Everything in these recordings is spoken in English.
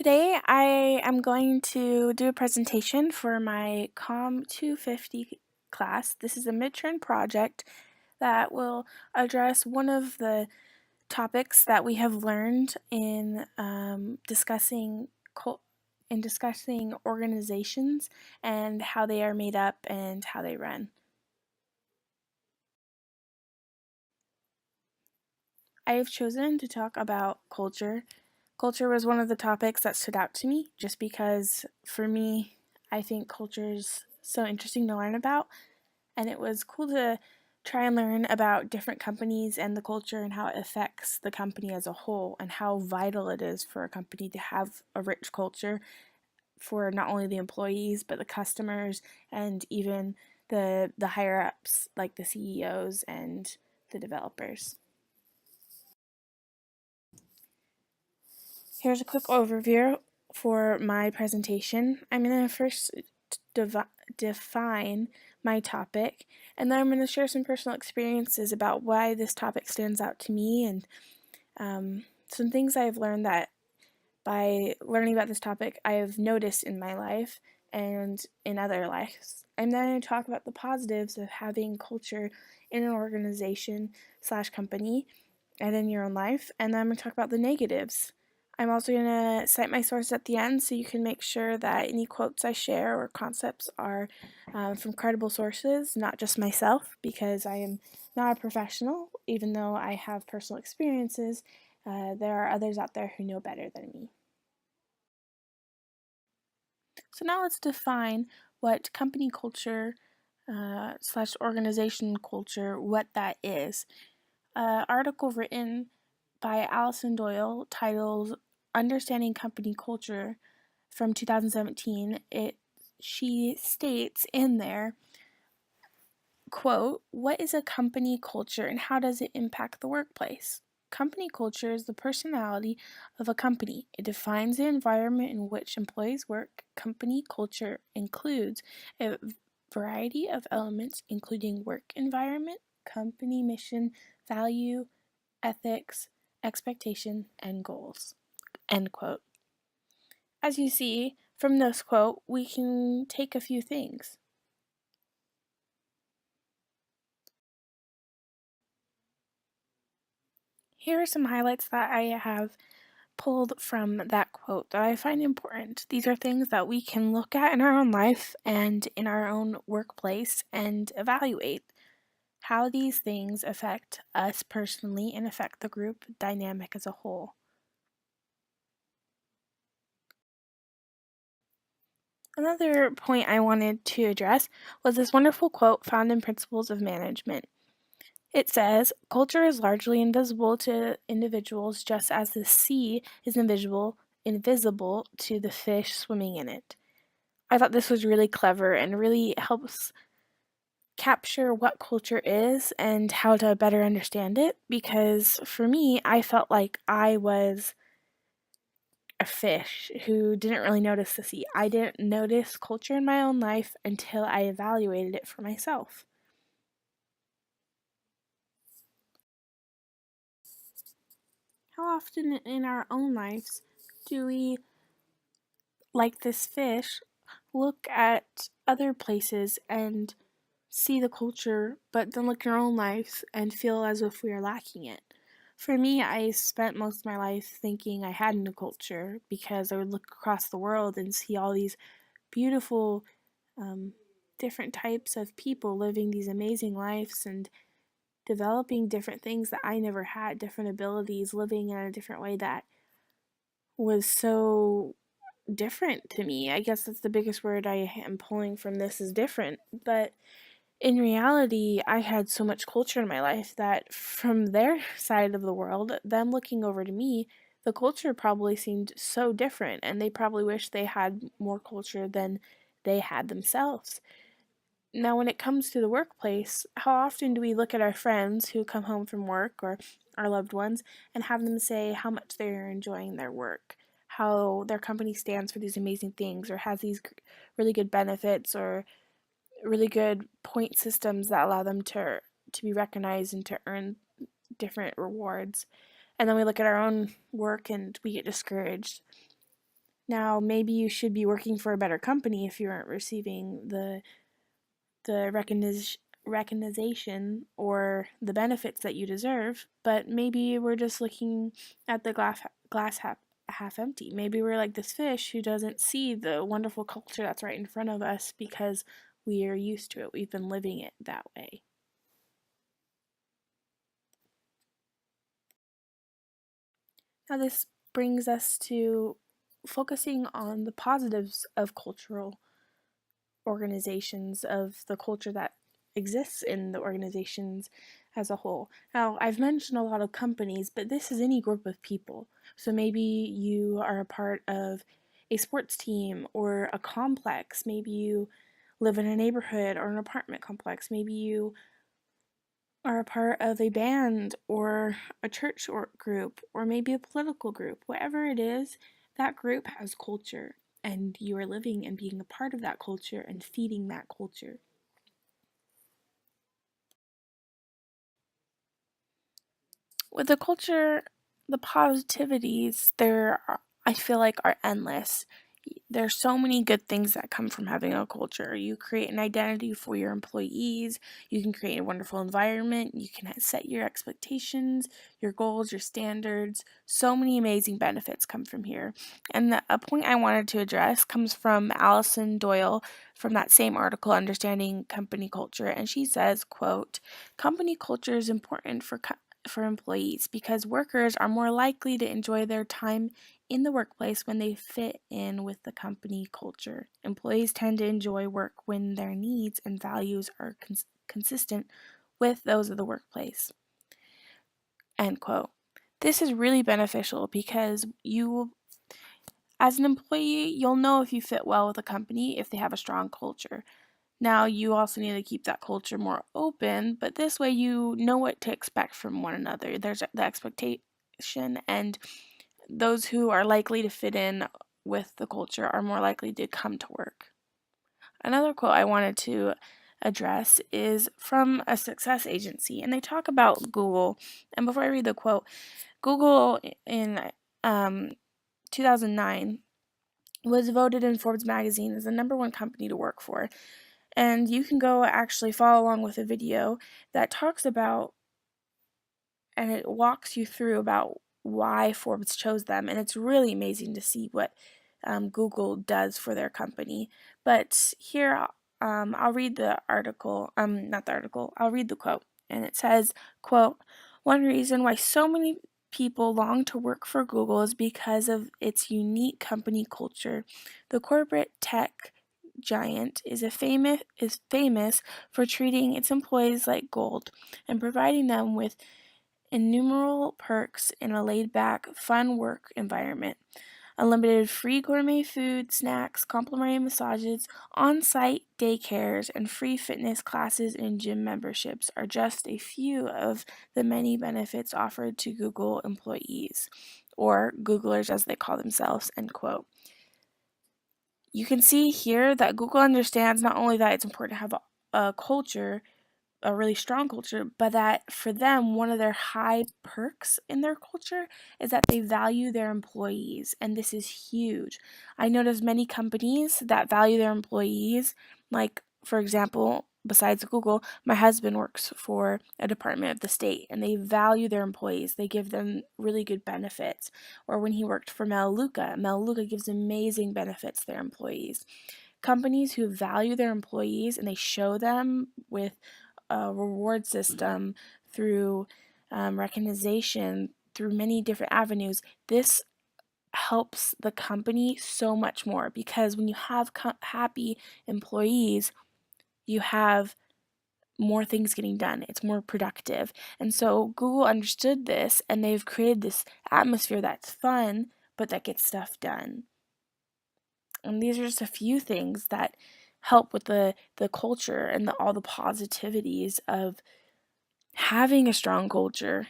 Today, I am going to do a presentation for my COMM 250 class. This is a midterm project that will address one of the topics that we have learned in discussing organizations and how they are made up and how they run. I have chosen to talk about culture. Culture was one of the topics that stood out to me just because, for me, I think culture is so interesting to learn about, and it was cool to try and learn about different companies and the culture and how it affects the company as a whole, and how vital it is for a company to have a rich culture for not only the employees but the customers and even the higher ups like the CEOs and the developers. Here's a quick overview for my presentation. I'm going to first define my topic, and then I'm going to share some personal experiences about why this topic stands out to me and some things I've learned that by learning about this topic I have noticed in my life and in other lives. I'm then going to talk about the positives of having culture in an organization slash company and in your own life, and then I'm going to talk about the negatives. I'm also going to cite my sources at the end so you can make sure that any quotes I share or concepts are from credible sources, not just myself, because I am not a professional. Even though I have personal experiences, there are others out there who know better than me. So now let's define what company culture slash organization culture, what that is. An article written by Allison Doyle titled Understanding Company Culture from 2017, she states in there, quote, "What is a company culture and how does it impact the workplace? Company culture is the personality of a company. It defines the environment in which employees work. Company culture includes a variety of elements, including work environment, company mission, value, ethics, expectation, and goals." End quote. As you see from this quote, we can take a few things. Here are some highlights that I have pulled from that quote that I find important. These are things that we can look at in our own life and in our own workplace and evaluate how these things affect us personally and affect the group dynamic as a whole. Another point I wanted to address was this wonderful quote found in Principles of Management. It says, "Culture is largely invisible to individuals just as the sea is invisible to the fish swimming in it." I thought this was really clever and really helps capture what culture is and how to better understand it, because for me, I felt like I was a fish who didn't really notice the sea. I didn't notice culture in my own life until I evaluated it for myself. How often in our own lives do we, like this fish, look at other places and see the culture, but then look at our own lives and feel as if we are lacking it? For me, I spent most of my life thinking I had no culture because I would look across the world and see all these beautiful, different types of people living these amazing lives and developing different things that I never had, different abilities, living in a different way that was so different to me. I guess that's the biggest word I am pulling from this, is different. But in reality, I had so much culture in my life that from their side of the world, them looking over to me, the culture probably seemed so different, and they probably wished they had more culture than they had themselves. Now, when it comes to the workplace, how often do we look at our friends who come home from work or our loved ones and have them say how much they're enjoying their work, how their company stands for these amazing things or has these really good benefits or really good point systems that allow them to be recognized and to earn different rewards. And then we look at our own work and we get discouraged. Now, maybe you should be working for a better company if you aren't receiving the recognition or the benefits that you deserve, but maybe we're just looking at the glass half empty. Maybe we're like this fish who doesn't see the wonderful culture that's right in front of us because we are used to it. We've been living it that way. Now, this brings us to focusing on the positives of cultural organizations, of the culture that exists in the organizations as a whole. Now, I've mentioned a lot of companies, but this is any group of people. So maybe you are a part of a sports team or a complex. Maybe you live in a neighborhood or an apartment complex. Maybe you are a part of a band or a church or group or maybe a political group. Whatever it is, that group has culture, and you are living and being a part of that culture and feeding that culture. With the culture, the positivities I feel like are endless. There's so many good things that come from having a culture. You create an identity for your employees, you can create a wonderful environment, you can set your expectations, your goals, your standards. So many amazing benefits come from here. And a point I wanted to address comes from Allison Doyle from that same article, Understanding Company Culture, and she says, quote, "Company culture is important for employees because workers are more likely to enjoy their time in the workplace when they fit in with the company culture. Employees tend to enjoy work when their needs and values are consistent with those of the workplace." End quote. This is really beneficial because as an employee, you'll know if you fit well with a company if they have a strong culture. Now, you also need to keep that culture more open, but this way you know what to expect from one another. There's the expectation, and those who are likely to fit in with the culture are more likely to come to work. Another quote I wanted to address is from a success agency, and they talk about Google. And before I read the quote, Google in 2009 was voted in Forbes magazine as the #1 company to work for. And you can go actually follow along with a video that talks about and it walks you through about why Forbes chose them. And it's really amazing to see what Google does for their company. But here, I'll read the article, not the article, I'll read the quote. And it says, quote, "One reason why so many people long to work for Google is because of its unique company culture. The corporate tech giant is famous for treating its employees like gold and providing them with innumerable perks in a laid-back, fun work environment. Unlimited free gourmet food, snacks, complimentary massages, on-site daycares, and free fitness classes and gym memberships are just a few of the many benefits offered to Google employees, or Googlers as they call themselves," end quote. You can see here that Google understands not only that it's important to have a culture, a really strong culture, but that for them, one of their high perks in their culture is that they value their employees, and this is huge. I notice many companies that value their employees, like, for example, besides Google, my husband works for a department of the state, and they value their employees. They give them really good benefits. Or when he worked for Melaleuca gives amazing benefits to their employees. Companies who value their employees and they show them with a reward system through recognition, through many different avenues, this helps the company so much more because when you have happy employees, you have more things getting done. It's more productive. And so Google understood this and they've created this atmosphere that's fun, but that gets stuff done. And these are just a few things that help with the culture and all the positivities of having a strong culture.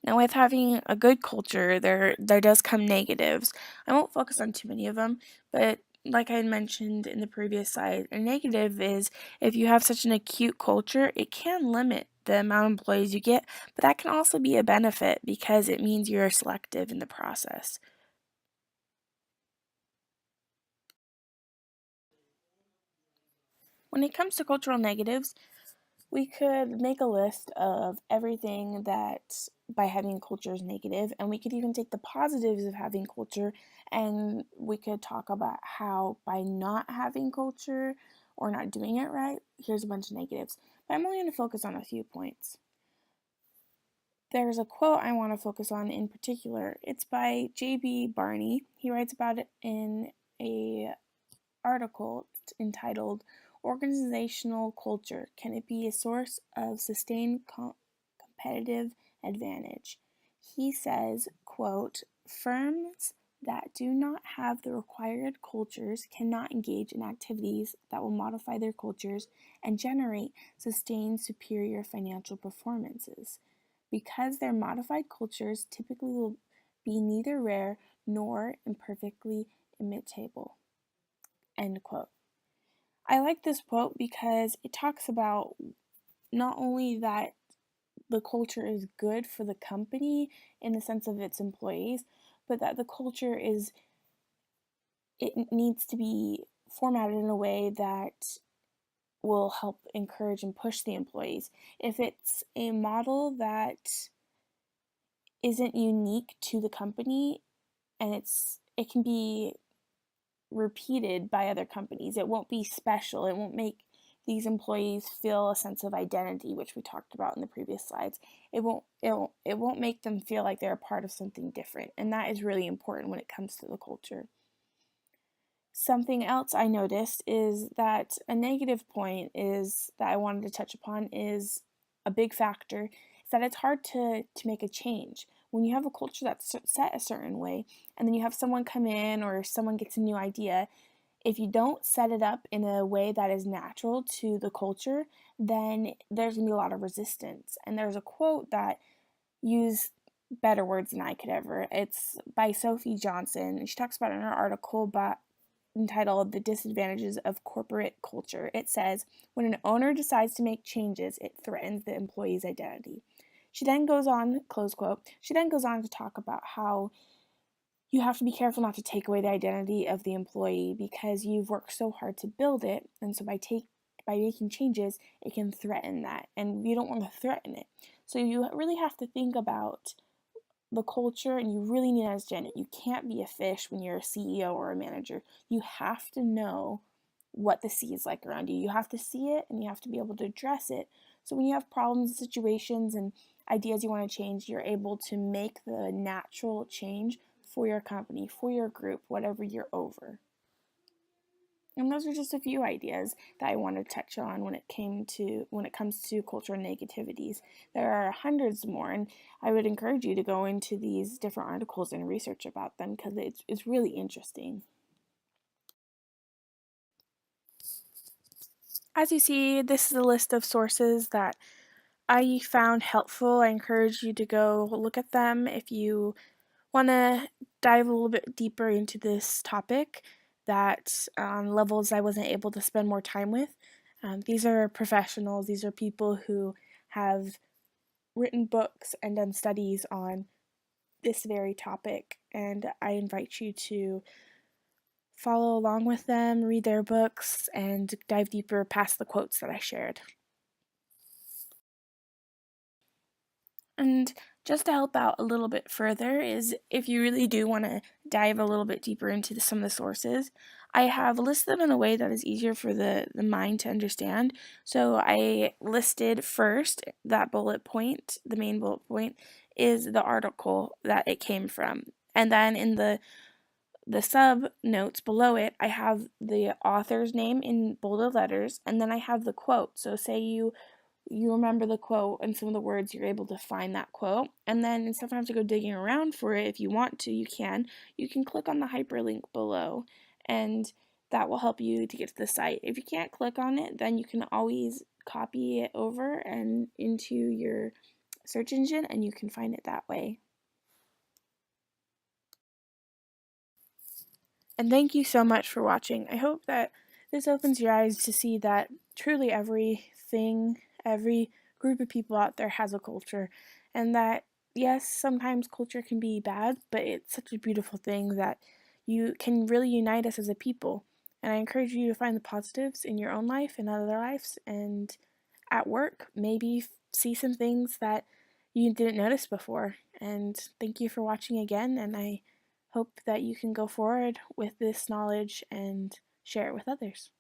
Now, with having a good culture, there does come negatives. I won't focus on too many of them, but like I mentioned in the previous slide, a negative is if you have such an acute culture, it can limit the amount of employees you get, but that can also be a benefit because it means you're selective in the process. When it comes to cultural negatives, we could make a list of everything that by having culture is negative, and we could even take the positives of having culture, and we could talk about how by not having culture or not doing it right, here's a bunch of negatives. But I'm only going to focus on a few points. There's a quote I want to focus on in particular. It's by J.B. Barney. He writes about it in a article entitled Organizational Culture, Can It Be a Source of Sustained Competitive Advantage? He says, quote, firms that do not have the required cultures cannot engage in activities that will modify their cultures and generate sustained superior financial performances, because their modified cultures typically will be neither rare nor imperfectly imitable. End quote. I like this quote because it talks about not only that the culture is good for the company in the sense of its employees, but that the culture it needs to be formatted in a way that will help encourage and push the employees. If it's a model that isn't unique to the company and it can be repeated by other companies. It won't be special. It won't make these employees feel a sense of identity, which we talked about in the previous slides. It won't make them feel like they're a part of something different, and that is really important when it comes to the culture. Something else I noticed is that a negative point is that I wanted to touch upon is a big factor is that it's hard to make a change. When you have a culture that's set a certain way and then you have someone come in or someone gets a new idea, if you don't set it up in a way that is natural to the culture, then there's going to be a lot of resistance. And there's a quote that used better words than I could ever. It's by Sophie Johnson, and she talks about it in her article entitled The Disadvantages of Corporate Culture. It says, when an owner decides to make changes, it threatens the employee's identity. She then goes on, close quote, she then goes on to talk about how you have to be careful not to take away the identity of the employee because you've worked so hard to build it, and so by making changes, it can threaten that, and you don't want to threaten it. So you really have to think about the culture, and you really need to understand it. You can't be a fish when you're a CEO or a manager. You have to know what the sea is like around you. You have to see it, and you have to be able to address it. So when you have problems, situations, and ideas you want to change, you're able to make the natural change for your company, for your group, whatever you're over. And those are just a few ideas that I want to touch on when it comes to cultural negativities. There are hundreds more, and I would encourage you to go into these different articles and research about them because it's really interesting. As you see, this is a list of sources that I found helpful. I encourage you to go look at them if you want to dive a little bit deeper into this topic that on levels I wasn't able to spend more time with. These are professionals, these are people who have written books and done studies on this very topic, and I invite you to follow along with them, read their books, and dive deeper past the quotes that I shared. And just to help out a little bit further is if you really do want to dive a little bit deeper into some of the sources, I have listed them in a way that is easier for the mind to understand. So I listed first that bullet point, the main bullet point, is the article that it came from. And then in the sub notes below it, I have the author's name in bolded letters, and then I have the quote. So say you remember the quote and some of the words, you're able to find that quote. And then instead of having to go digging around for it, if you want to, you can click on the hyperlink below, and that will help you to get to the site. If you can't click on it, then you can always copy it over and into your search engine, and you can find it that way. And thank you so much for watching. I hope that this opens your eyes to see that truly everything, every group of people out there has a culture, and that yes, sometimes culture can be bad, but it's such a beautiful thing that you can really unite us as a people. And I encourage you to find the positives in your own life and other lives, and at work, maybe see some things that you didn't notice before. And thank you for watching again, and I hope that you can go forward with this knowledge and share it with others.